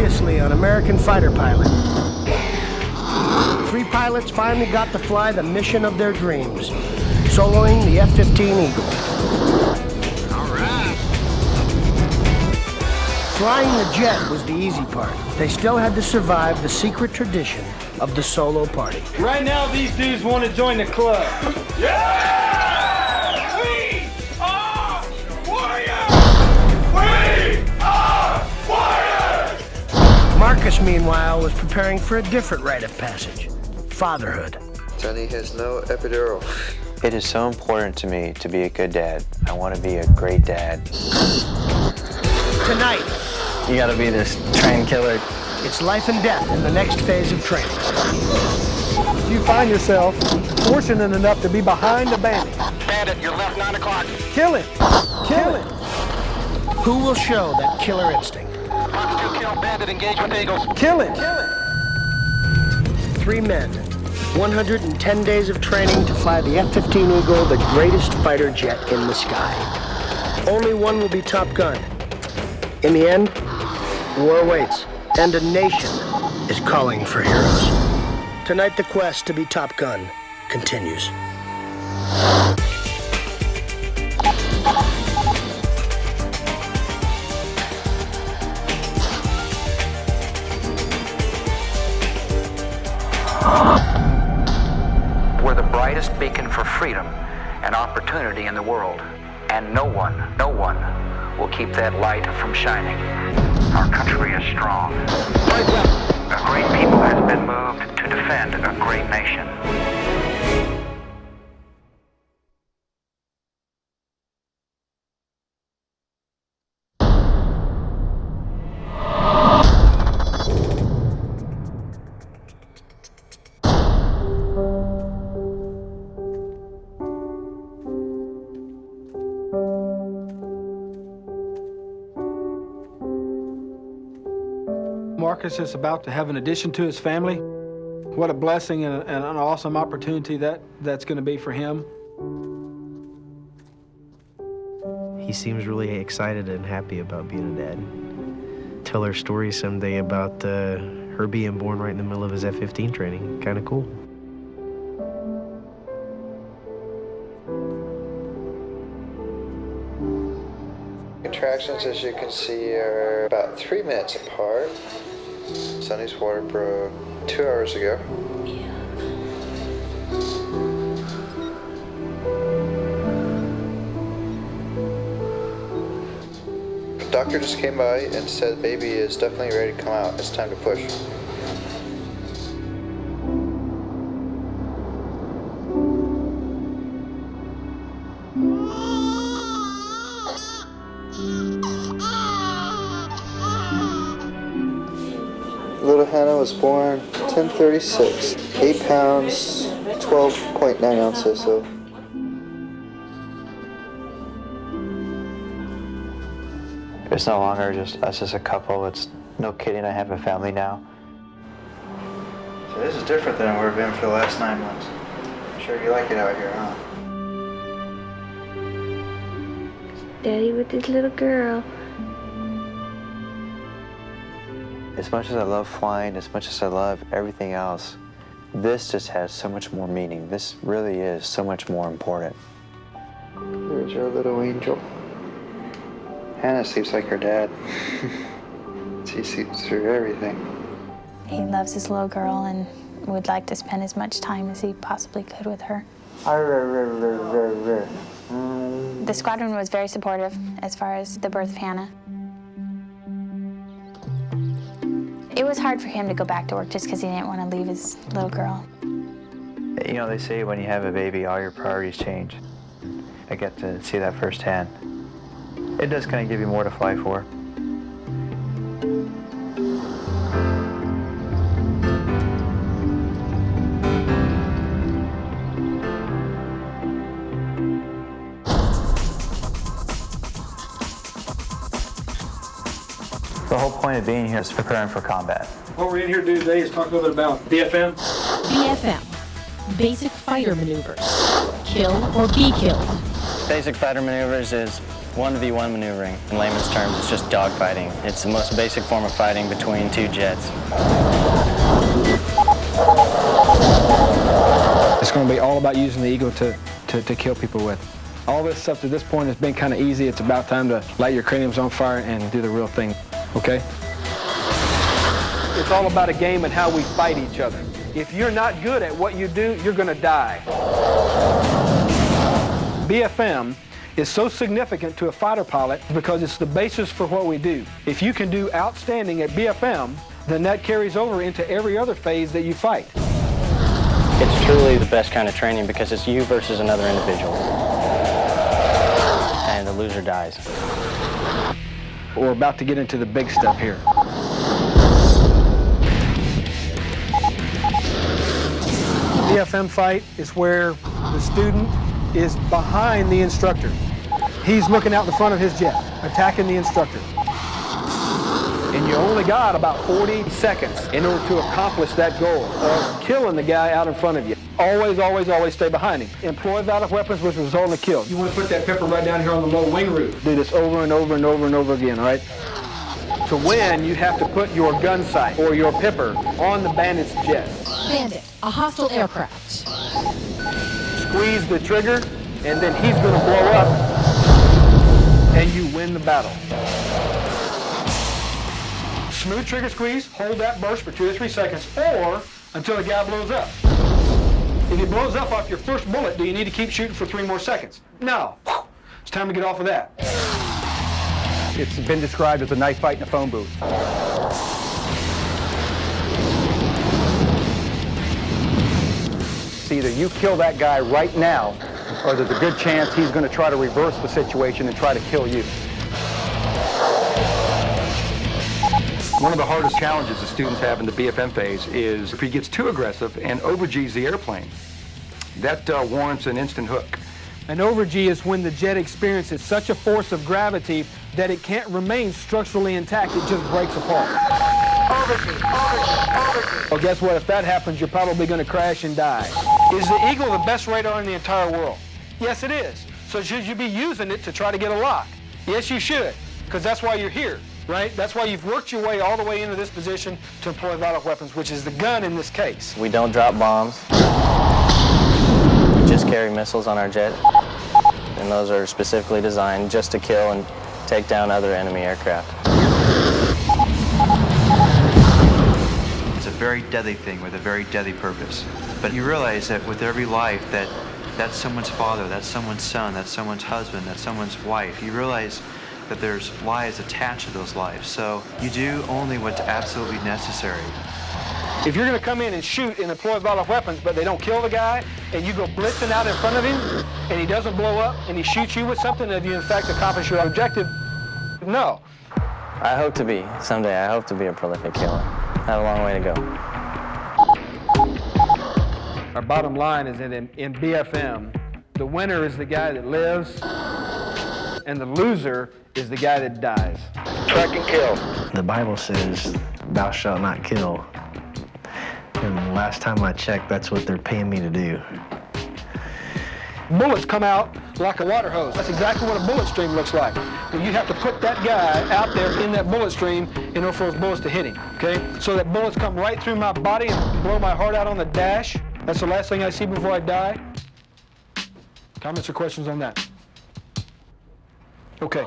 previously on American Fighter Pilot. 3 pilots finally got to fly the mission of their dreams, soloing the F-15 Eagle. All right. Flying the jet was the easy part. They still had to survive the secret tradition of the solo party. Right now, these dudes want to join the club. Yeah! We are warriors! We are warriors! Marcus, meanwhile, was preparing for a different rite of passage, fatherhood. Sonny has no epidural. It is so important to me to be a good dad. I want to be a great dad. Tonight, you gotta be this train killer. it's life and death in the next phase of training. You find yourself fortunate enough to be behind a bandit. Bandit, your left 9 o'clock. Kill him! Kill him! Who will show that killer instinct? Fox 2 kill, bandit, engage with Eagles. Kill him! Kill him! 3 men, 110 days of training to fly the F-15 Eagle, the greatest fighter jet in the sky. Only one will be Top Gun. In the end, war waits, and a nation is calling for heroes. Tonight, the quest to be Top Gun continues. We're the brightest beacon for freedom and opportunity in the world. And no one will keep that light from shining. Our country is strong. A great people has been moved to defend a great nation. Marcus is about to have an addition to his family. What a blessing and an awesome opportunity that's going to be for him. He seems really excited and happy about being a dad. Tell her story someday about her being born right in the middle of his F-15 training. Kind of cool. Contractions, as you can see, are about 3 minutes apart. Sonny's water broke 2 hours ago. The doctor just came by and said baby is definitely ready to come out. It's time to push. Little Hannah was born 10/36, 8 pounds, 12.9 ounces. So It's no longer just us as a couple. It's no kidding, I have a family now. So this is different than where we've been for the last 9 months. I'm sure you like it out here, huh? Daddy with his little girl. As much as I love flying, as much as I love everything else, this just has so much more meaning. This really is so much more important. there's our little angel. Hannah sleeps like her dad. She sleeps through everything. He loves his little girl and would like to spend as much time as he possibly could with her. The squadron was very supportive as far as the birth of Hannah. It was hard for him to go back to work just because he didn't want to leave his little girl. You know, they say when you have a baby, all your priorities change. I get to see that firsthand. It does kind of give you more to fly for. The whole point of being here is preparing for combat. What we're in here to do today is talk a little bit about BFM. BFM, Basic Fighter Maneuvers. Kill or be killed. Basic fighter maneuvers is 1v1 maneuvering. In layman's terms, it's just dogfighting. It's the most basic form of fighting between two jets. It's going to be all about using the Eagle to kill people with. All this stuff to this point has been kind of easy. It's about time to light your craniums on fire and do the real thing, okay? It's all about a game and how we fight each other. If you're not good at what you do, you're going to die. BFM is so significant to a fighter pilot because it's the basis for what we do. If you can do outstanding at BFM, then that carries over into every other phase that you fight. It's truly the best kind of training because it's you versus another individual. And the loser dies. We're about to get into the big stuff here. The BFM fight is where the student is behind the instructor. He's looking out the front of his jet, attacking the instructor. And you only got about 40 seconds in order to accomplish that goal of killing the guy out in front of you. Always, always, always stay behind him. Employ violent weapons which result in a kill. You want to put that pepper right down here on the low wing root. Do this over and over and over and over again, all right? To win, you have to put your gun sight or your pepper on the bandit's jet. Bandit, a hostile aircraft. Squeeze the trigger, and then he's going to blow up, and you win the battle. Smooth trigger squeeze, hold that burst for 2 to 3 seconds, or until the guy blows up. If he blows up off your first bullet, do you need to keep shooting for 3 more seconds? No. It's time to get off of that. It's been described as a knife fight in a phone booth. It's either you kill that guy right now, or there's a good chance he's going to try to reverse the situation and try to kill you. One of the hardest challenges the students have in the BFM phase is if he gets too aggressive and over-G's the airplane. That warrants an instant hook. An over-G is when the jet experiences such a force of gravity that it can't remain structurally intact, it just breaks apart. Well, guess what? If that happens, you're probably going to crash and die. Is the Eagle the best radar in the entire world? Yes, it is. So should you be using it to try to get a lock? Yes, you should, because that's why you're here, right? That's why you've worked your way all the way into this position to employ violent weapons, which is the gun in this case. We don't drop bombs. We just carry missiles on our jet. And those are specifically designed just to kill and take down other enemy aircraft. It's a very deadly thing with a very deadly purpose. But you realize that with every life that's someone's father, that's someone's son, that's someone's husband, that's someone's wife. You realize that there's lives attached to those lives. So you do only what's absolutely necessary. If you're going to come in and shoot and employ violent weapons, but they don't kill the guy, and you go blitzing out in front of him, and he doesn't blow up, and he shoots you with something, have you in fact accomplished your objective? No. I hope to be. Someday I hope to be a prolific killer. I have a long way to go. Our bottom line is that in BFM, the winner is the guy that lives, and the loser is the guy that dies. Track and kill. The Bible says, "Thou shalt not kill." And last time I checked, that's what they're paying me to do. Bullets come out like a water hose. That's exactly what a bullet stream looks like. But you have to put that guy out there in that bullet stream in order for those bullets to hit him, okay? So that bullets come right through my body and blow my heart out on the dash. That's the last thing I see before I die. Comments or questions on that? Okay.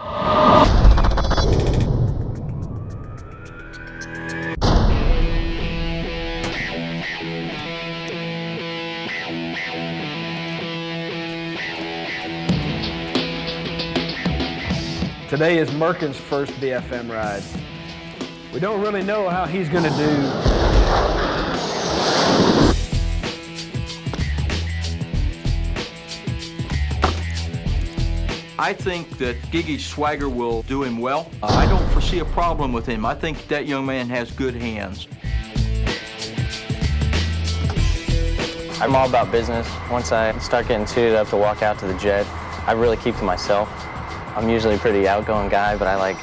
Today is Merkin's first BFM ride. We don't really know how he's going to do. I think that Giggy's swagger will do him well. I don't foresee a problem with him. I think that young man has good hands. I'm all about business. Once I start getting suited up to walk out to the jet, I really keep to myself. I'm usually a pretty outgoing guy, but I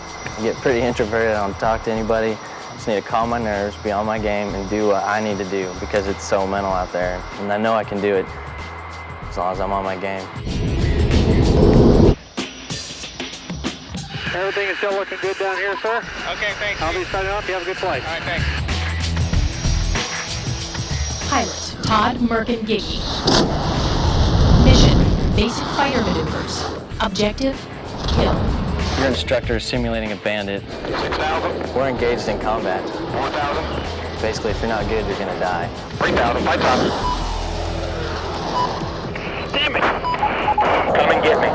get pretty introverted. I don't talk to anybody. I just need to calm my nerves, be on my game, and do what I need to do because it's so mental out there. And I know I can do it as long as I'm on my game. Everything is still looking good down here, sir. Okay, thanks. I'll be signing off. You have a good flight. All right, thanks. Pilot Todd Merkin Giggy. Mission: basic fighter maneuvers. Objective: kill. Your instructor is simulating a bandit. 6,000. We're engaged in combat. 4,000. Basically, if you're not good, you're gonna die. 3,000. Flight top. Damn it. Come and get me.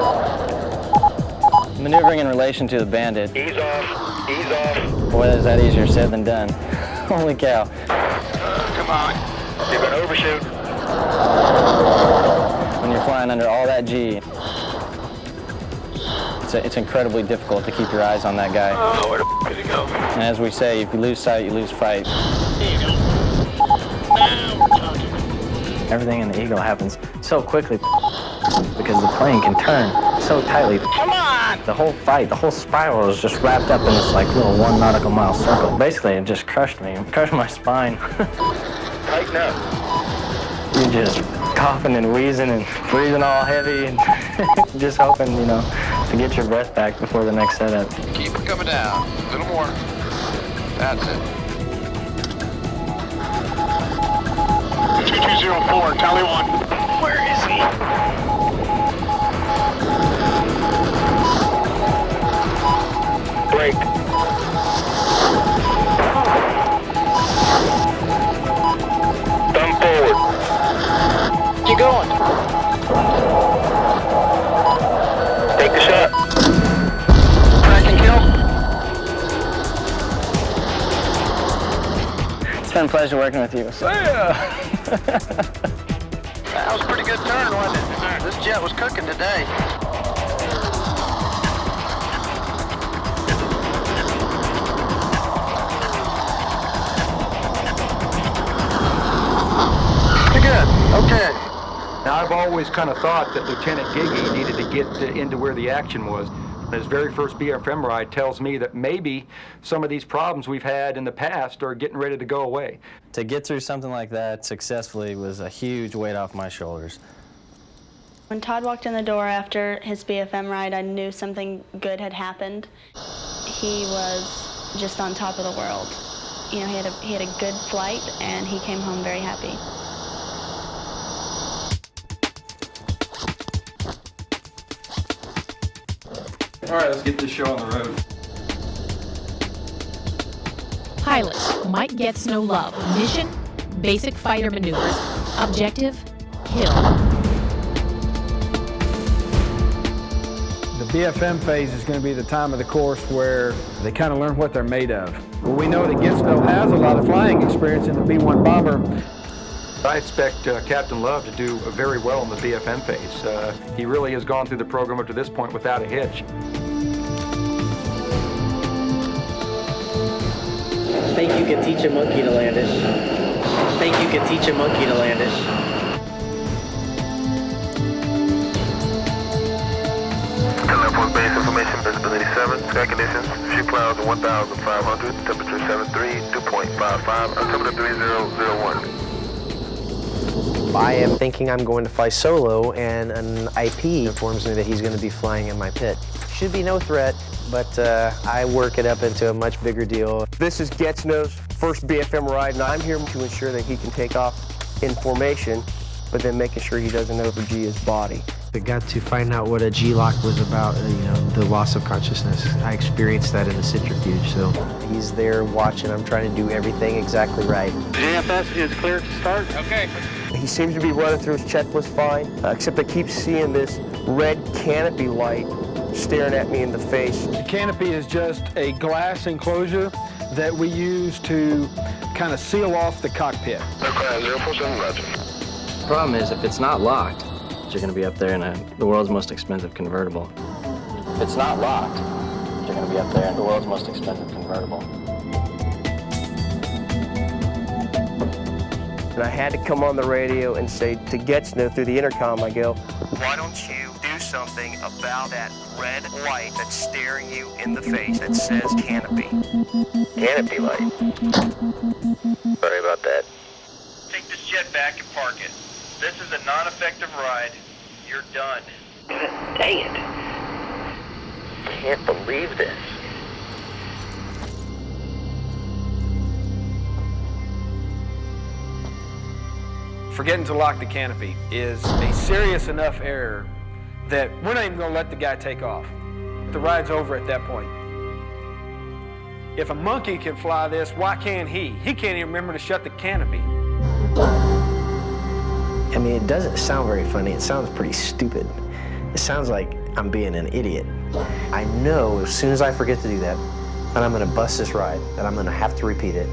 Maneuvering in relation to the bandit. Ease off. Ease off. Boy, is that easier said than done. Holy cow. Come on. You're going to overshoot. When you're flying under all that G, it's incredibly difficult to keep your eyes on that guy. Oh, where the f*** did he go? And as we say, if you lose sight, you lose fight. There you go. Now we're talking. Everything in the Eagle happens so quickly because the plane can turn so tightly. Come on! The whole fight, the whole spiral is just wrapped up in this like little 1 nautical mile circle. Basically, it just crushed me, crushed my spine. Tighten up. You're just coughing and wheezing and breathing all heavy and just hoping, to get your breath back before the next setup. Keep it coming down. A little more. That's it. 2204, Tally 1. Where is he? Break. Thumb forward. Keep going. Take the shot. Track and kill. It's been a pleasure working with you. So. That was a pretty good turn, wasn't it? This jet was cooking today. Pretty good. Okay. Now, I've always kind of thought that Lieutenant Giggy needed to get into where the action was. His very first BFM ride tells me that maybe some of these problems we've had in the past are getting ready to go away. To get through something like that successfully was a huge weight off my shoulders. When Todd walked in the door after his BFM ride, I knew something good had happened. He was just on top of the world. He had a good flight, and he came home very happy. All right, let's get this show on the road. Pilot Mike Gets No Love. Mission: basic fighter maneuvers. Objective: kill. The BFM phase is going to be the time of the course where they kind of learn what they're made of. Well, we know that Getsno has a lot of flying experience in the B-1 bomber. I expect Captain Love to do very well in the BFM phase. He really has gone through the program up to this point without a hitch. Think you can teach a monkey to land it. Think you can teach a monkey to land it. Left base information, visibility 7, sky conditions, few clouds 1,500, temperature 73, 2.55, altimeter 3001. I am thinking I'm going to fly solo, and an IP informs me that he's going to be flying in my pit. Should be no threat, but I work it up into a much bigger deal. This is Getsno's first BFM ride, and I'm here to ensure that he can take off in formation, but then making sure he doesn't over-G his body. I got to find out what a G-lock was about, the loss of consciousness. I experienced that in the centrifuge, so. He's there watching. I'm trying to do everything exactly right. JFS is clear to start. Okay. He seems to be running through his checklist fine, except I keep seeing this red canopy light staring at me in the face. The canopy is just a glass enclosure that we use to kind of seal off the cockpit. Aircraft 047, roger. The problem is, if it's not locked, you're going to be up there in the world's most expensive convertible. If it's not locked, you're going to be up there in the world's most expensive convertible. And I had to come on the radio and say to Getsno through the intercom, I go, why don't you do something about that red light that's staring you in the face that says canopy? Canopy light. Sorry about that. Take this jet back and park it. This is a non-effective ride. You're done. Dang it. can't believe this. Forgetting to lock the canopy is a serious enough error that we're not even going to let the guy take off. The ride's over at that point. If a monkey can fly this, why can't he? He can't even remember to shut the canopy. I mean, it doesn't sound very funny. It sounds pretty stupid. It sounds like I'm being an idiot. I know as soon as I forget to do that, that I'm going to bust this ride, that I'm going to have to repeat it.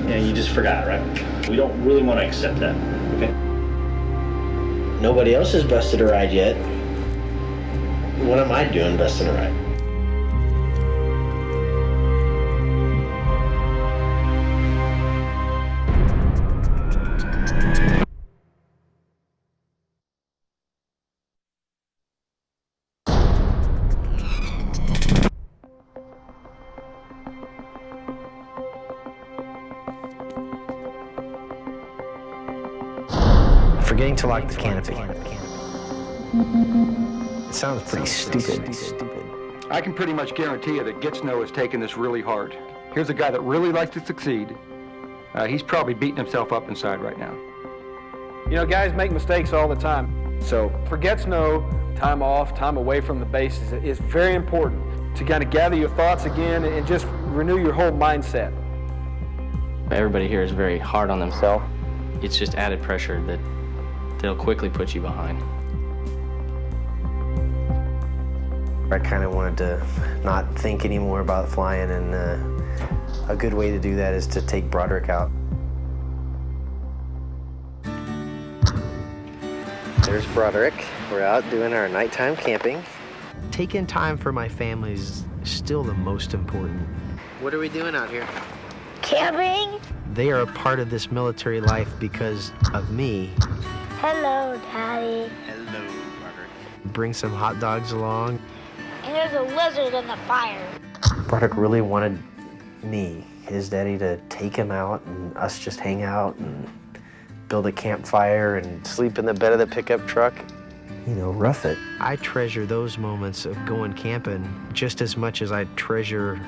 Yeah, you just forgot, right? We don't really want to accept that, okay? Nobody else has busted a ride yet. What am I doing busting a ride? Forgetting to lock the canopy. It sounds pretty stupid. I can pretty much guarantee you that Gitsno is taking this really hard. Here's a guy that really likes to succeed. He's probably beating himself up inside right now. You know, guys make mistakes all the time. So for Gitsno, time off, time away from the base is very important to kind of gather your thoughts again and just renew your whole mindset. Everybody here is very hard on themselves. It's just added pressure that they'll quickly put you behind. I kind of wanted to not think anymore about flying, and a good way to do that is to take Broderick out. There's Broderick. We're out doing our nighttime camping. Taking time for my family is still the most important. What are we doing out here? Camping? They are a part of this military life because of me. Hello, Daddy. Hello, Broderick. Bring some hot dogs along. And there's a lizard in the fire. Broderick really wanted me, his daddy, to take him out and us just hang out and build a campfire and sleep in the bed of the pickup truck. You know, rough it. I treasure those moments of going camping just as much as I treasure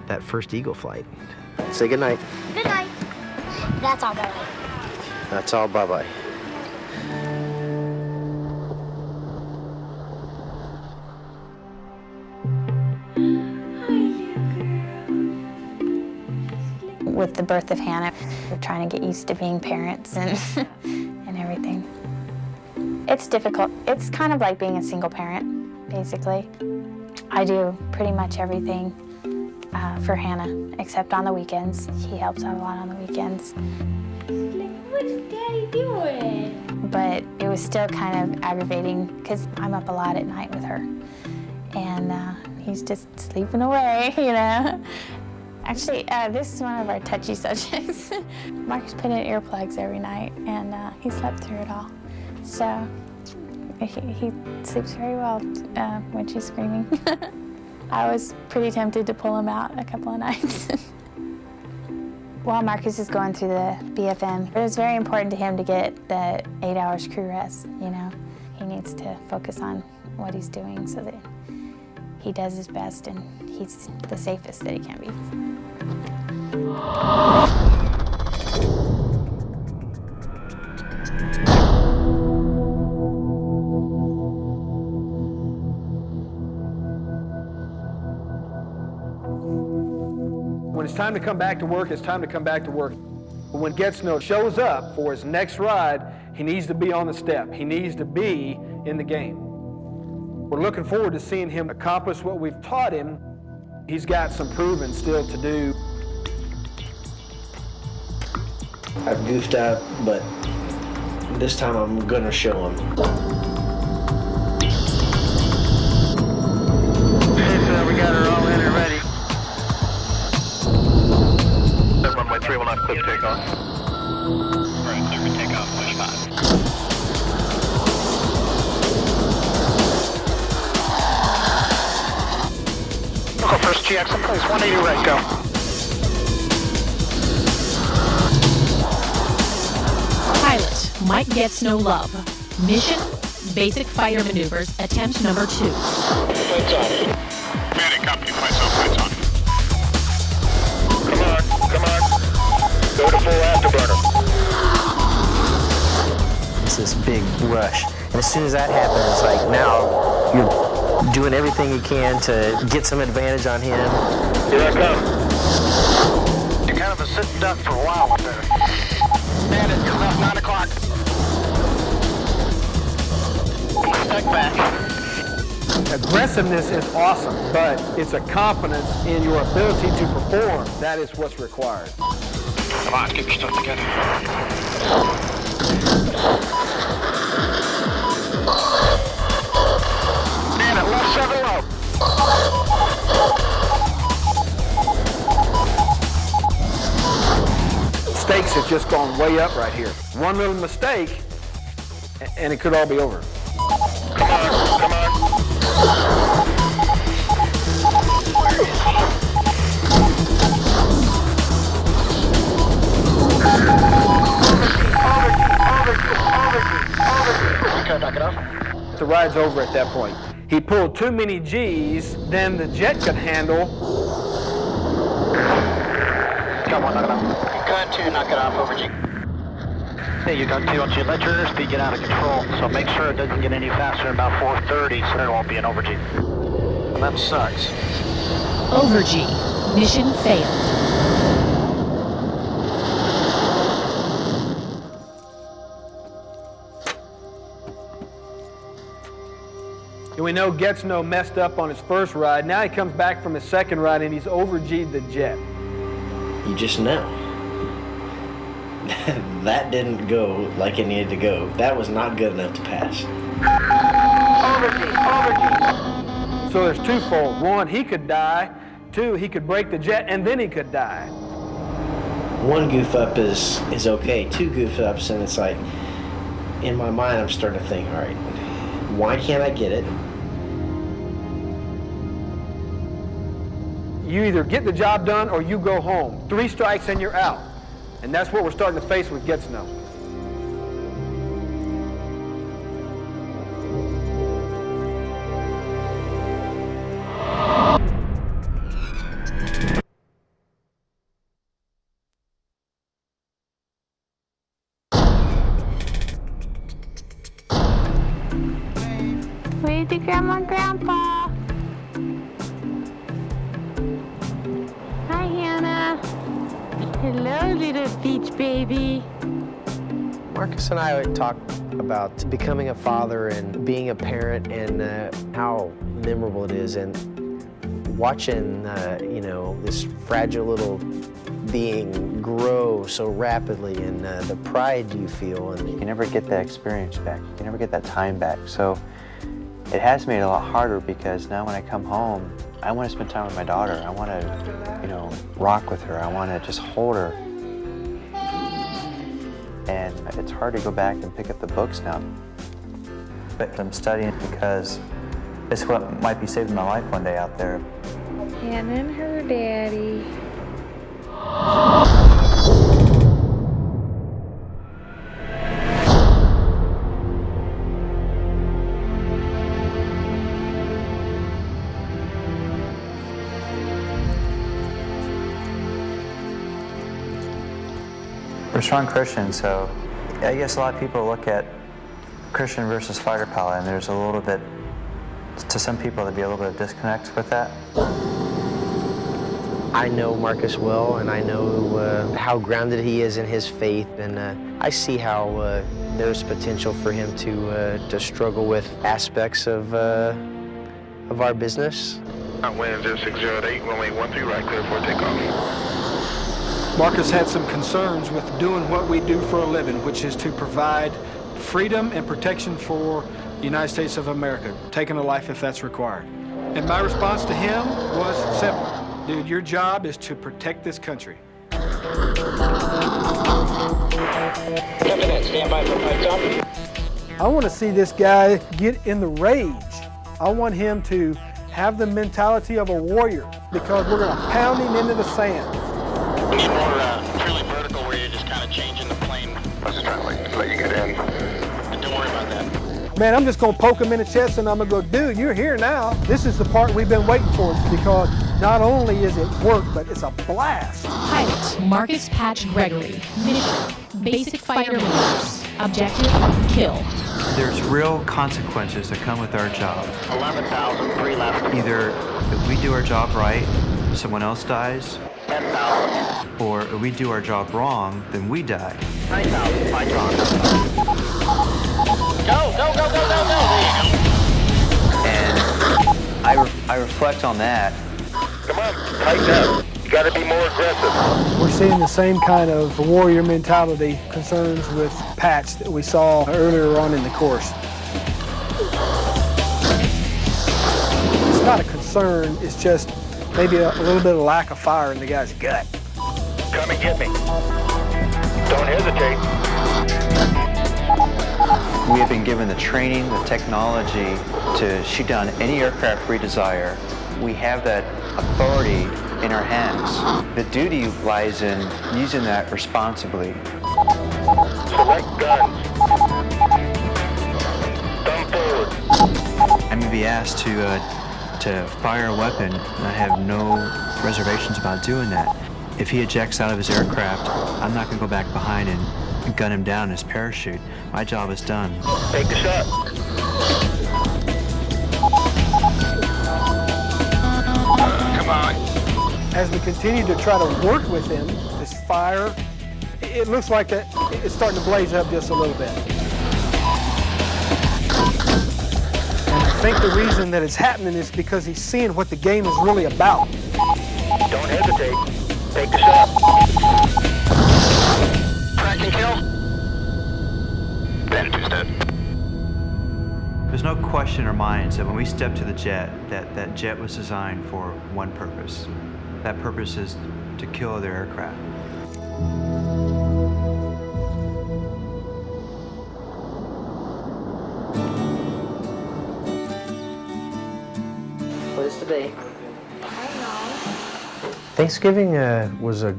that first eagle flight. Say goodnight. Good night. That's all, bye-bye. That's all, bye-bye. With the birth of Hannah, we're trying to get used to being parents and and everything. It's difficult. It's kind of like being a single parent, basically. I do pretty much everything for Hannah, except on the weekends. He helps out a lot on the weekends. What's Daddy doing? But it was still kind of aggravating because I'm up a lot at night with her. And he's just sleeping away, you know. Actually, this is one of our touchy subjects. Marcus put in earplugs every night, and he slept through it all. So he sleeps very well when she's screaming. I was pretty tempted to pull him out a couple of nights. While Marcus is going through the BFM, it was very important to him to get the 8 hours crew rest, you know. He needs to focus on what he's doing so that he does his best and he's the safest that he can be. When it's time to come back to work, it's time to come back to work. But when Gitsno shows up for his next ride, he needs to be on the step. He needs to be in the game. We're looking forward to seeing him accomplish what we've taught him. He's got some proving still to do. I've goofed up, but this time I'm gonna show him. Okay, so we got her all in and ready. Runway 319, clear for takeoff. Alright, clear for takeoff, push 5. Local first GX in place, 180 right, go. Pilot Mike gets no love. Mission, Basic Fighter Maneuvers, attempt number 2. Flight's on. Medic, copy. Flight's on. Flight's on. Come on. Go to full afterburner. It's this big rush. And as soon as that happens, it's like now you're doing everything you can to get some advantage on him. Here I come. You're kind of a sitting duck for a while up there. Man, it's coming up 9 o'clock. Stuck back. Aggressiveness is awesome, but it's a confidence in your ability to perform. That is what's required. Come on, get your stuff together. Man, at left 7 low. Stakes have just gone way up right here. One little mistake, and it could all be over. Come on. Knock it off. The ride's over at that point. He pulled too many G's than the jet could handle. Got one, knock it off. Got 2, knock it off, over G. Hey, you got 2, don't you let your airspeed get out of control, so make sure it doesn't get any faster than about 430, so there won't be an over G. That sucks. Over G. Mission failed. And we know Getzno messed up on his first ride. Now he comes back from his second ride and he's over-G'd the jet. You just know. That didn't go like it needed to go. That was not good enough to pass. Over-G. So there's twofold. One, he could die. Two, he could break the jet and then he could die. One goof up is okay. 2 goof ups and it's like, in my mind I'm starting to think, all right, why can't I get it? You either get the job done or you go home. 3 strikes and you're out. And that's what we're starting to face with Getzno. Wave to Grandma and Grandpa. Hi, Hannah. Hello, little beach baby. Marcus and I talk about becoming a father and being a parent and how memorable it is, and watching this fragile little being grow so rapidly, and the pride you feel. And you can never get that experience back. You can never get that time back. So it has made it a lot harder, because now when I come home, I want to spend time with my daughter. I want to, rock with her. I want to just hold her. And it's hard to go back and pick up the books now. But I'm studying because it's what might be saving my life one day out there. Hannah and her daddy. We're strong Christians, so I guess a lot of people look at Christian versus fighter pilot, and there's a little bit, to some people, there'd be a little bit of disconnect with that. I know Marcus well, and I know how grounded he is in his faith, and I see how there's potential for him to struggle with aspects of our business. Wind 0608, runway 13 right, clear for takeoff. Marcus had some concerns with doing what we do for a living, which is to provide freedom and protection for the United States of America, taking a life if that's required. And my response to him was simple. Dude, your job is to protect this country. Stand by for flight on. I want to see this guy get in the rage. I want him to have the mentality of a warrior, because we're going to pound him into the sand. It's more truly vertical, where you're just kind of changing the plane. I was just trying to let you get in. Don't worry about that. Man, I'm just gonna poke him in the chest and I'm gonna go, dude, you're here now. This is the part we've been waiting for, because not only is it work, but it's a blast. Pilot Marcus Patch Gregory. Mission: basic fighter maneuvers. Objective: kill. There's real consequences that come with our job. 11,000, 3 left. Either if we do our job right, someone else dies, 10,000. or if we do our job wrong, then we die. 9,000, 5 on. Go, go, go, go, go, go! And I reflect on that. Come on, tighten up. You gotta be more aggressive. We're seeing the same kind of warrior mentality concerns with Patch that we saw earlier on in the course. It's not a concern, it's just maybe a little bit of lack of fire in the guy's gut. Come and get me. Don't hesitate. We have been given the training, the technology to shoot down any aircraft we desire. We have that authority in our hands. The duty lies in using that responsibly. Select guns. Thumb forward. I may be asked to fire a weapon, and I have no reservations about doing that. If he ejects out of his aircraft, I'm not going to go back behind and gun him down in his parachute. My job is done. Take the shot. Come on. As we continue to try to work with him, this fire, it looks like that it's starting to blaze up just a little bit. And I think the reason that it's happening is because he's seeing what the game is really about. Don't hesitate. Take the shot. Crack and kill. Then two-step. There's no question in our minds that when we step to the jet, that jet was designed for one purpose. That purpose is to kill other aircraft. Place to be. Thanksgiving was a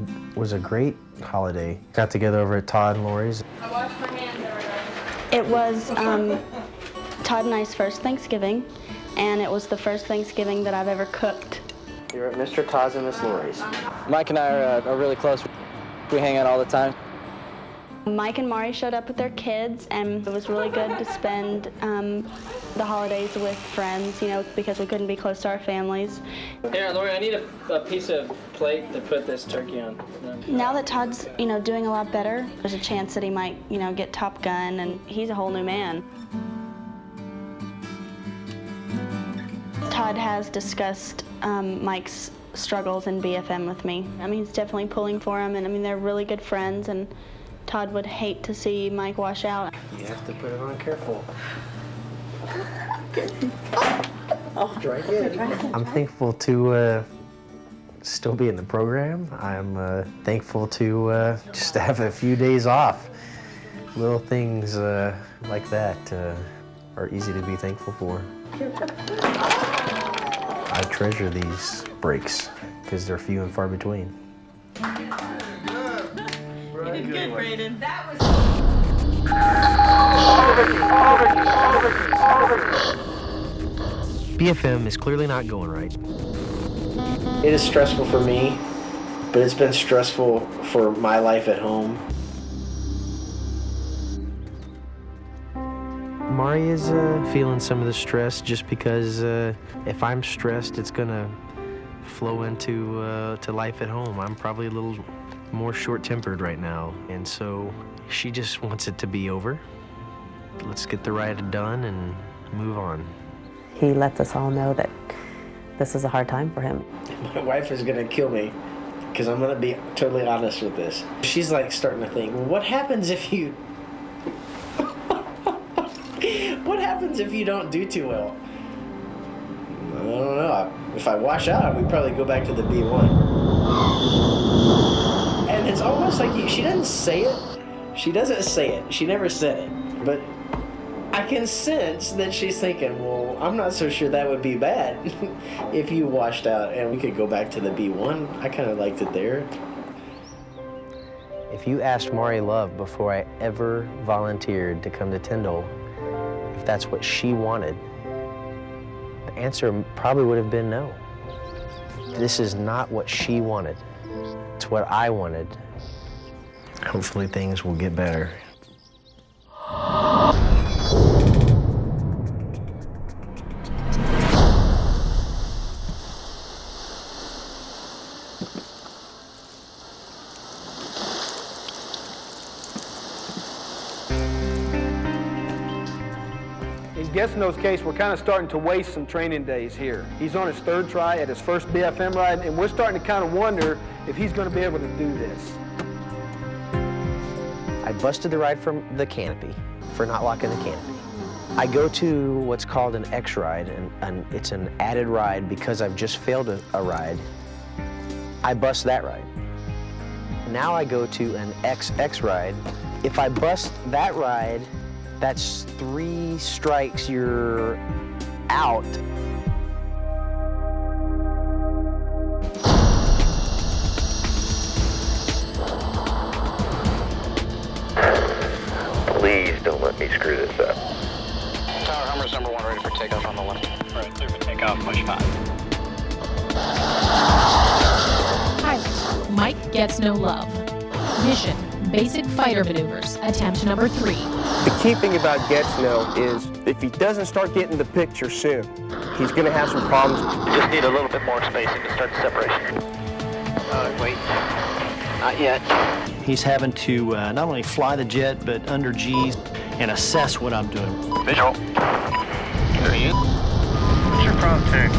great holiday. Got together over at Todd and Lori's. I washed my hands over there. It was Todd and I's first Thanksgiving, and it was the first Thanksgiving that I've ever cooked. You're at Mr. Todd's and Miss Lori's. Mike and I are really close. We hang out all the time. Mike and Mari showed up with their kids, and it was really good to spend the holidays with friends, you know, because we couldn't be close to our families. Here, Lori, I need a piece of plate to put this turkey on. Now that Todd's, you know, doing a lot better, there's a chance that he might, you know, get Top Gun, and he's a whole new man. Todd has discussed Mike's struggles in BFM with me. I mean, he's definitely pulling for him, and I mean, they're really good friends, and Todd would hate to see Mike wash out. You have to put it on careful. Oh, try good. I'm thankful to still be in the program. I'm thankful to just have a few days off. Little things like that are easy to be thankful for. I treasure these breaks because they're few and far between. You did good, Brayden. That was... BFM is clearly not going right. It is stressful for me, but it's been stressful for my life at home. Mari is feeling some of the stress just because if I'm stressed, it's gonna flow into to life at home. I'm probably a little more short-tempered right now, and so she just wants it to be over. Let's get the ride done and move on. He lets us all know that this is a hard time for him. My wife is gonna kill me because I'm gonna be totally honest with this. She's like starting to think, well, what happens if you what happens if you don't do too well? I don't know. If I wash out, we'd probably go back to the B1. And it's almost like she doesn't say it. She doesn't say it. She never said it. But I can sense that she's thinking, well, I'm not so sure that would be bad if you washed out and we could go back to the B1. I kind of liked it there. If you asked Mari Love before I ever volunteered to come to Tyndall, if that's what she wanted, the answer probably would have been no. This is not what she wanted. It's what I wanted. Hopefully things will get better. In Getsno's case, we're kind of starting to waste some training days here. He's on his third try at his first BFM ride, and we're starting to kind of wonder if he's going to be able to do this. I busted the ride from the canopy for not locking the canopy. I go to what's called an X ride, and it's an added ride because I've just failed a ride. I bust that ride. Now I go to an XX ride. If I bust that ride, that's 3 strikes, you're out. Please don't let me screw this up. Tower Hummer's number 1 ready for takeoff on the left. Right, clear for takeoff, push 5. Pilot, Mike Gets No Love. Mission, basic fighter maneuvers, attempt number 3. The key thing about Getsno is if he doesn't start getting the picture soon, he's going to have some problems. You just need a little bit more spacing to start the separation. Wait. Not yet. He's having to not only fly the jet, but under G's and assess what I'm doing. Visual. There he is. What's your prompt turn?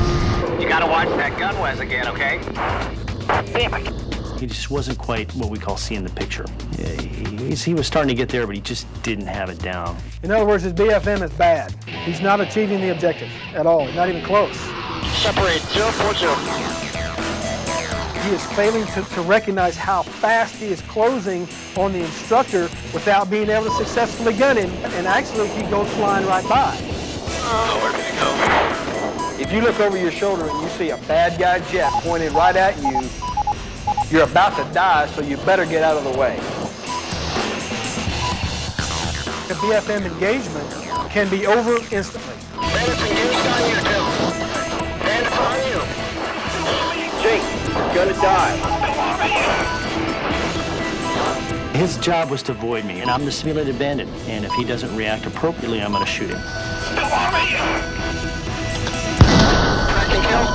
You gotta watch that gun whiz again, okay? Damn it. He just wasn't quite what we call seeing the picture. He was starting to get there, but he just didn't have it down. In other words, his BFM is bad. He's not achieving the objective at all, not even close. Separate 040. He is failing to recognize how fast he is closing on the instructor without being able to successfully gun him, and actually he goes flying right by. Where did it go? If you look over your shoulder and you see a bad guy jet pointed right at you, you're about to die, so you better get out of the way. The BFM engagement can be over instantly. Bandits engaged on you, Tim. Bandits on you. Jake, you're gonna die. His job was to avoid me, and I'm the simulated bandit. And if he doesn't react appropriately, I'm going to shoot him. Tracking kill.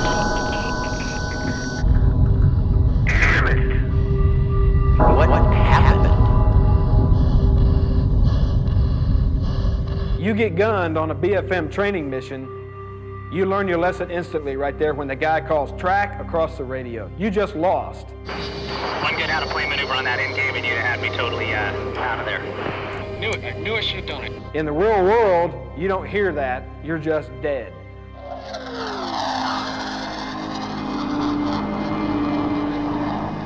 What happened? You get gunned on a BFM training mission, you learn your lesson instantly right there when the guy calls track across the radio. You just lost. One good out-of-plane maneuver on that in-game and you'd have had me totally out of there. Knew I should have done it. In the real world, you don't hear that. You're just dead.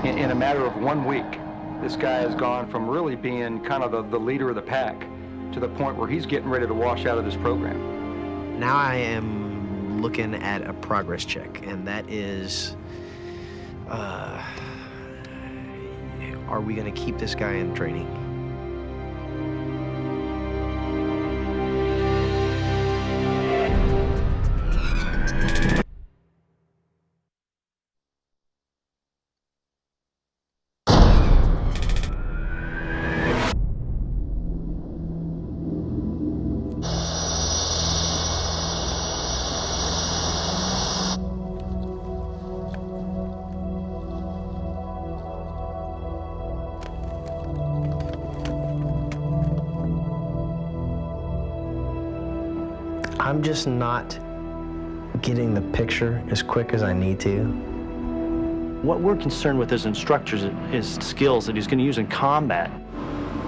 In a matter of 1 week, this guy has gone from really being kind of the leader of the pack to the point where he's getting ready to wash out of this program. Now I am looking at a progress check, and that is, are we going to keep this guy in training? I'm just not getting the picture as quick as I need to. What we're concerned with as instructors is skills that he's going to use in combat.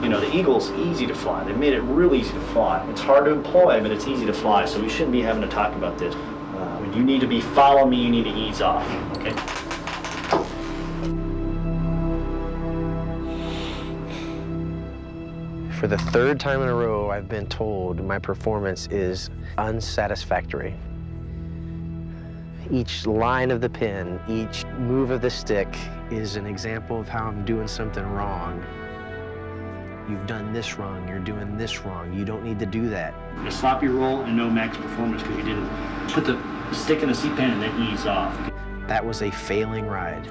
You know, the Eagle's easy to fly. They've made it real easy to fly. It's hard to employ, but it's easy to fly, so we shouldn't be having to talk about this. When you need to be follow me, you need to ease off, okay? For the 3rd time in a row, I've been told my performance is unsatisfactory. Each line of the pin, each move of the stick is an example of how I'm doing something wrong. You've done this wrong, you're doing this wrong, you don't need to do that. A sloppy roll and no max performance because you didn't put the stick in the seat pan and then ease off. That was a failing ride.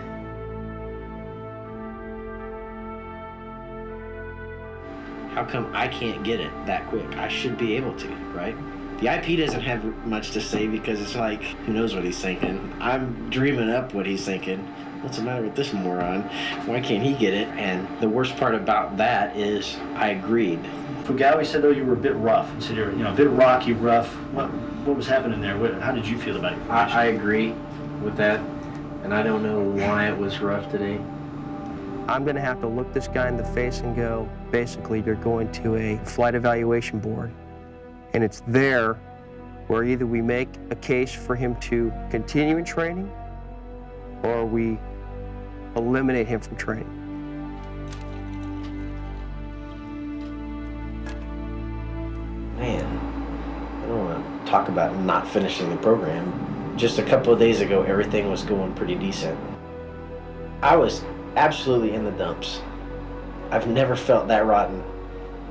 How come I can't get it that quick? I should be able to, right? The IP doesn't have much to say because it's like, who knows what he's thinking? I'm dreaming up what he's thinking. What's the matter with this moron? Why can't he get it? And the worst part about that is I agreed. Fugawi said, though, you were a bit rough. He said, you're, a bit rocky, rough. What was happening there? How did you feel about it? I agree with that, and I don't know why it was rough today. I'm going to have to look this guy in the face and go, basically, you're going to a flight evaluation board. And it's there where either we make a case for him to continue in training or we eliminate him from training. Man, I don't want to talk about not finishing the program. Just a couple of days ago, everything was going pretty decent. I was absolutely in the dumps. I've never felt that rotten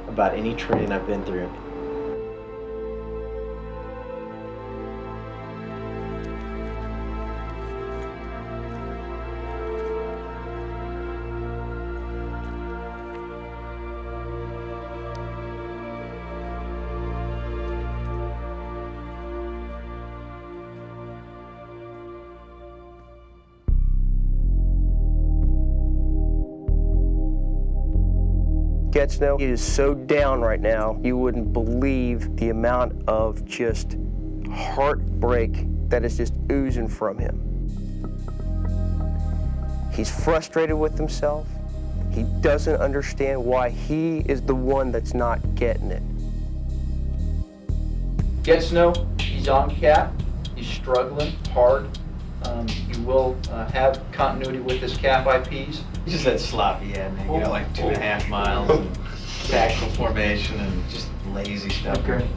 about any training I've been through. Getzno is so down right now, you wouldn't believe the amount of just heartbreak that is just oozing from him. He's frustrated with himself. He doesn't understand why he is the one that's not getting it. Getzno, he's on cap. He's struggling hard. He will have continuity with his cap IPs. He's just that sloppy ending, like 2.5 miles and tactical formation and just lazy stuff. Okay.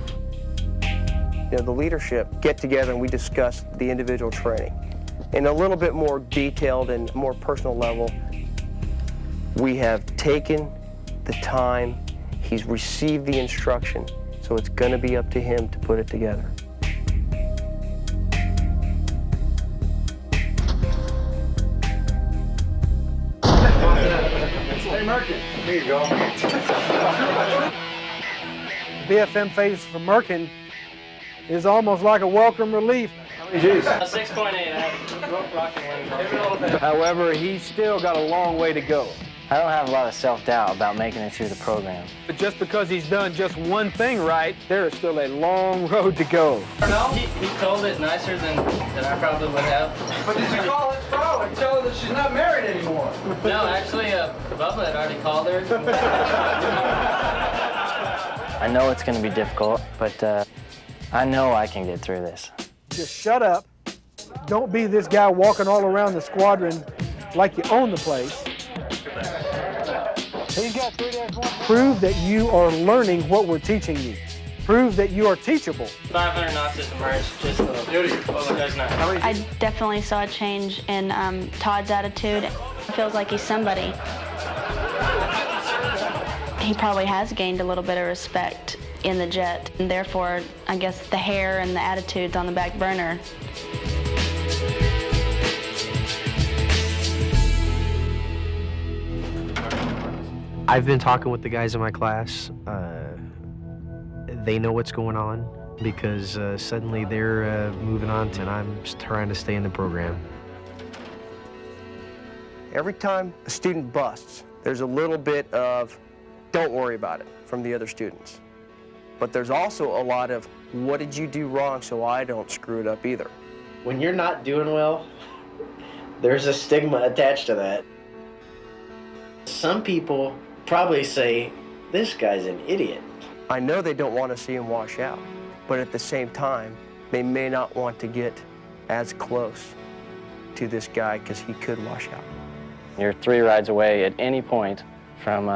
The leadership get together and we discuss the individual training. In a little bit more detailed and more personal level, we have taken the time, he's received the instruction, so it's going to be up to him to put it together. Hey, Merkin. Here you go. BFM phase for Merkin is almost like a welcome relief. 6.8. However, he's still got a long way to go. I don't have a lot of self-doubt about making it through the program. But just because he's done just one thing right, there is still a long road to go. He told it nicer than I probably would have. But did you call his phone and tell her that she's not married anymore? No, actually, Bubba had already called her. I know it's going to be difficult, but I know I can get through this. Just shut up. Don't be this guy walking all around the squadron like you own the place. He's got 3-1. Prove that you are learning what we're teaching you. Prove that you are teachable. 500 knots at the merge, just I definitely saw a change in Todd's attitude. It feels like he's somebody. He probably has gained a little bit of respect in the jet, and therefore, I guess the hair and the attitude's on the back burner. I've been talking with the guys in my class. They know what's going on because suddenly they're moving on and I'm just trying to stay in the program. Every time a student busts, there's a little bit of, don't worry about it, from the other students. But there's also a lot of, what did you do wrong so I don't screw it up either? When you're not doing well, there's a stigma attached to that. Some people probably say, this guy's an idiot. I know they don't want to see him wash out, but at the same time, they may not want to get as close to this guy because he could wash out. You're 3 rides away at any point from,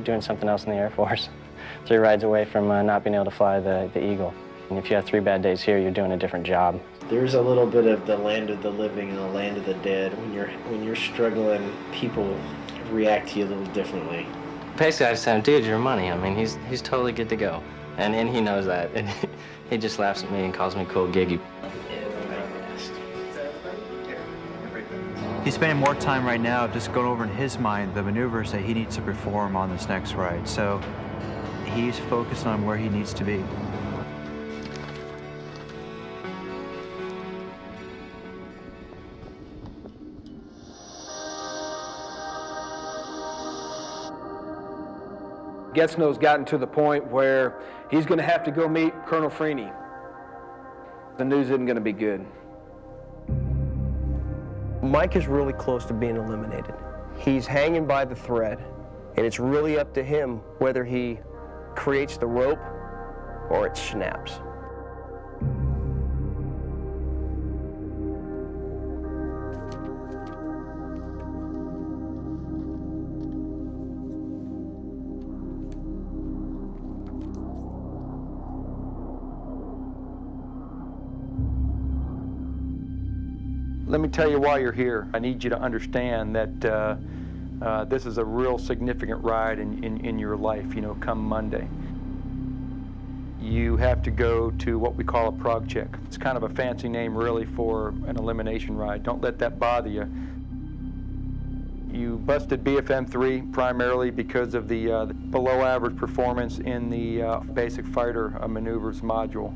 doing something else in the Air Force. 3 rides away from not being able to fly the Eagle. And if you have 3 bad days here, you're doing a different job. There's a little bit of the land of the living and the land of the dead. When you're struggling, people react to you a little differently. Basically, I just said, dude, your money. I mean, he's totally good to go. And he knows that. And he just laughs at me and calls me cool Giggy. He's spending more time right now just going over in his mind the maneuvers that he needs to perform on this next ride. So he's focused on where he needs to be. Getsno's gotten to the point where he's going to have to go meet Colonel Freeney. The news isn't going to be good. Mike is really close to being eliminated. He's hanging by the thread, and it's really up to him whether he creates the rope or it snaps. Let me tell you why you're here. I need you to understand that this is a real significant ride in your life, you know, come Monday. You have to go to what we call a prog check. It's kind of a fancy name really for an elimination ride. Don't let that bother you. You busted BFM 3 primarily because of the below average performance in the basic fighter maneuvers module.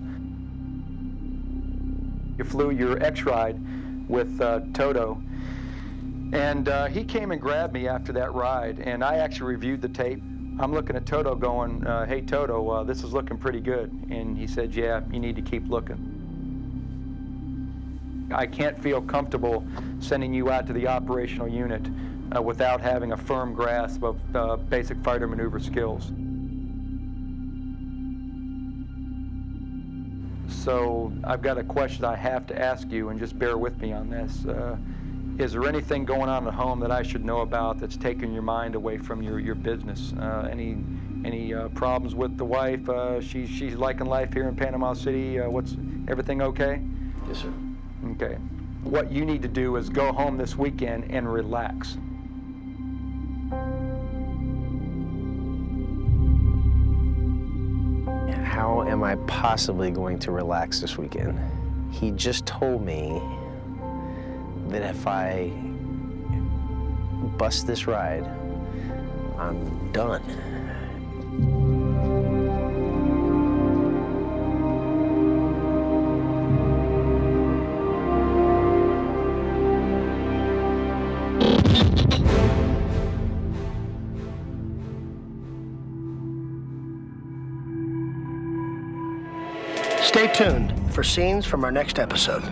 You flew your X ride with Toto, and he came and grabbed me after that ride, and I actually reviewed the tape. I'm looking at Toto going, hey Toto, this is looking pretty good, and he said, yeah, you need to keep looking. I can't feel comfortable sending you out to the operational unit without having a firm grasp of basic fighter maneuver skills. So I've got a question I have to ask you, and just bear with me on this. Is there anything going on at home that I should know about that's taking your mind away from your business? Any problems with the wife? She's liking life here in Panama City. Everything okay? Yes, sir. Okay. What you need to do is go home this weekend and relax. How am I possibly going to relax this weekend? He just told me that if I bust this ride, I'm done. Stay tuned for scenes from our next episode.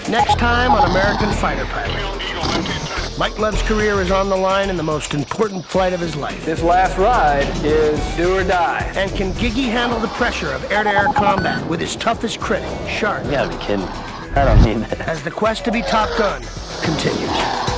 Next time on American Fighter Pilot. Mike Love's career is on the line in the most important flight of his life. This last ride is do or die. And can Giggy handle the pressure of air-to-air combat with his toughest critic, Shark? You gotta be kidding. I don't mean that. As the quest to be Top Gun continues.